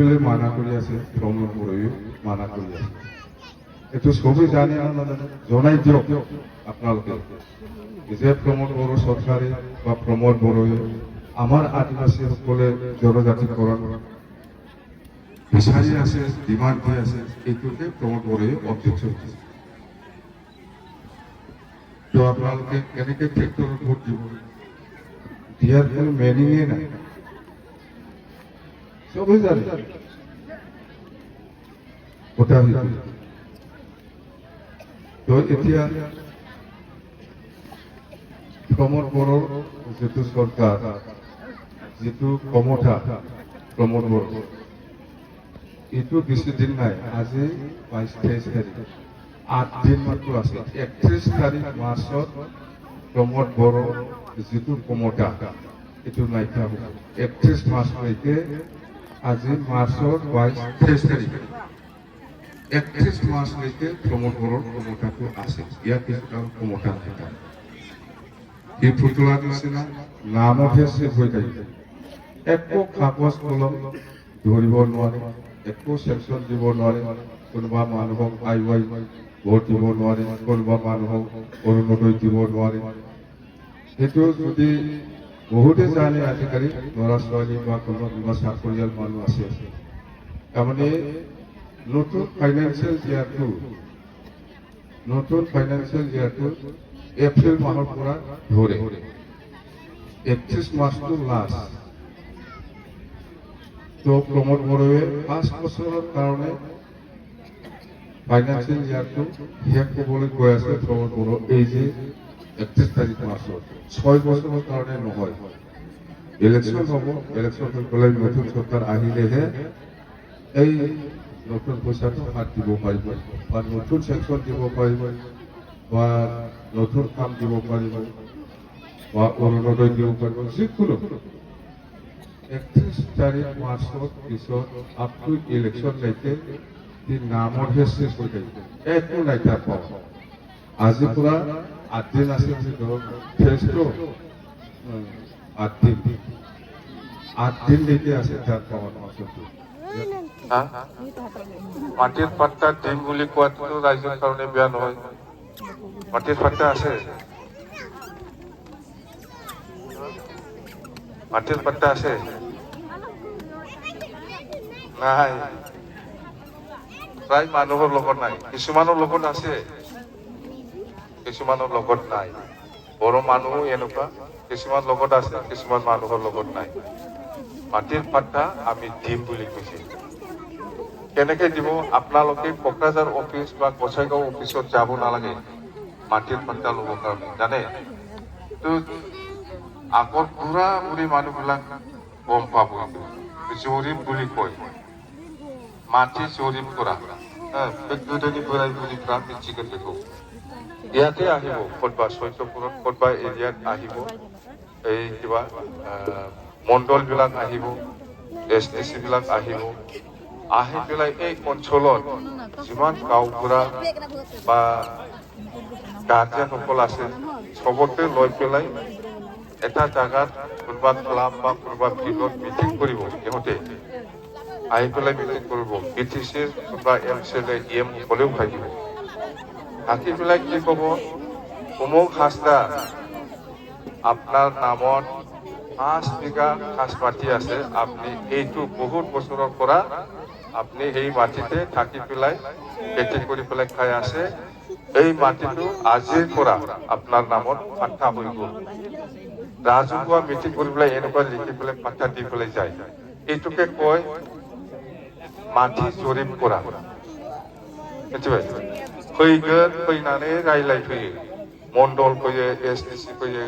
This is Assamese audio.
এপ্রিলে মানা করে আছে, প্রমোদ বড়ই মানা করে আছে। একটু সবই জানি না জনাই দিও আপনালোকে যে প্রমোদ বড় সরকারে বা প্রমোদ বড়ই আমার আদিবাসী সকলে জনজাতিকরণ বিচারি আছে, ডিমান্ড দিয়ে আছে, এইটোকে প্রমোদ বড়ই অধ্যক্ষ দিছে। তো আপনালোকে কেনেকে ট্ৰেক্টৰত ভোট দিব, দিয়ার কোনো মিনিংই নাই, সবই জানে ওটা হয়েছিল। তো এতিয়া প্রমোদ বড়োর যেটো সরকার, যেটো ক্ষমতা প্রমোদ বড়ো, এইটো বেশি দিন নাই, আজি 22-23 তারিখ, 8 দিন মাত্র আছে। 31 তারিখ মার্চত প্রমোদ বড়োর যেটো ক্ষমতা এইটো নাইকিয়া হ'ব। 31 মার্চলৈকে, আজি মার্চত 22-23 তারিখ, 31 মার্চলৈকে প্রমোদ বড়োর ক্ষমতাটো আছে। ইয়াৰ পিছত আৰু ক্ষমতা নাই। এই পুতলা নিচিনা নামতহে শেষ হৈ থাকিব। একো কাগজ কলম ধৰিব নোৱাৰে, একো চেকশ্যন দিব নোৱাৰে, কোনোবা মানুহক আইৱাই ভোট দিব নোৱাৰে, কোনোবা মানুহক অৰুণোদয় দিব নোৱাৰে। সেইটো যদি বহুতে জানে, আজিকালি ল'ৰা ছোৱালী বা কোনোবা চাকৰিয়াল মানুহ আছে, তাৰমানে নতুন ফাইনেন্সিয়েল ইয়াৰটো এপ্ৰিল মাহৰ পৰা ধৰে, 31 মাৰ্চটো লাষ্ট। তো প্ৰমোদ বড়োয়ে 5 বছৰৰ কাৰণে ফাইনেন্সিয়েল ইয়াৰটো শেষ হ'বলৈ গৈ আছে। প্ৰমোদ বড়ো এই যে 31 তাৰিখ মাৰ্চত 6 বছৰৰ কাৰণে নহয়, ইলেকশ্যন হ'ব। ইলেকশ্যন হৈ পেলাই নতুন চৰকাৰ আহিলেহে এই নতুন পইচাটো হাত দিব পাৰিব, বা নতুন চেকশ্যন দিব পাৰিব, বা নতুন কাম দিব পাৰিব, বা অৰুণোদয় দিব পাৰিব, যিকোনো। 31 তারিখ মার্চত পিছত আপ টু ইলেকশন লৈকে নামতহে শেষ হৈ থাকিব, একো নাই তাৰ পাৱা। আজি পৰা 8 দিন আছে, ফেজটো 8 দিনলৈকে আছে তাৰ পাৱা মাছটো। মাটিৰ পাট্টা দিম বুলি কোৱাটো ৰাইজৰ কাৰণে বেয়া নহয়। মাটিৰ পাট্টা আছে, মাটিৰ পাট্টা আছে নাই, প্ৰায় মানুহৰ লগত নাই, কিছুমানৰ লগত আছে, কিছুমানৰ লগত নাই। বড়ো মানুহ এনেকুৱা, কিছুমান লগত আছে, কিছুমান মানুহৰ লগত নাই। মাটিৰ পাট্টা আমি দিম বুলি কৈছে। কেনেকে দিব? আপোনালোকে কোকৰাঝাৰ অফিচ বা গোসাইগাঁও অফিচত যাব নালাগে মাটিৰ পাট্টা ল'বৰ কাৰণে, জানে? তো আগত বুঢ়া বুঢ়ী মানুহবিলাক গম পাব, জৰিপ বুলি কয়, মাটি জৰিপ কৰা। গোদনী বুঢ়াই বুঢ়ীफ्ৰা মিচিকে দেখো ইয়াতে আহিব, ক'তবা চৈত্যপুৰত, ক'তবা এৰিয়াত আহিব, এই কিবা মণ্ডলবিলাক আহিব, STC বিলাক আহিব, আহি পেলাই এই অঞ্চলত যিমান গাঁওবুঢ়া বা গাৰ্জেনসকল আছে চবকে লৈ পেলাই এটা জাগাত কোনোবা ক্লাব বা কোনোবা ফিল্ডত মিটিং কৰিব। ইহঁতে আহি পেলাই মিটিং কৰিব, BTCৰ কোনোবা MCLA EM সকলেও থাকিব। থাকি পেলাই কি ক'ব, অমুক হাজদা আপোনাৰ নামত 5 বিঘা খাস মাটি আছে, আপনি এইটো বহুত বছৰৰ পৰা আপনি সেই মাটিতে থাকি পেলাই খেতি কৰি পেলাই খাই আছে, এই মাটিটো আজিৰ পৰা আপনাৰ নামত পাট্টা হৈ গ'ল। ৰাজহুৱা মিটিং কৰি পেলাই এনেকুৱা লিখি পেলাই পাট্টা দি পেলাই যায়, এইটোকে কয় মাটি জৰিপ কৰা। মিथिबाय? फैगोन, फैनानै रायलायफैयो, मण्डल फैयो, STC फैयो।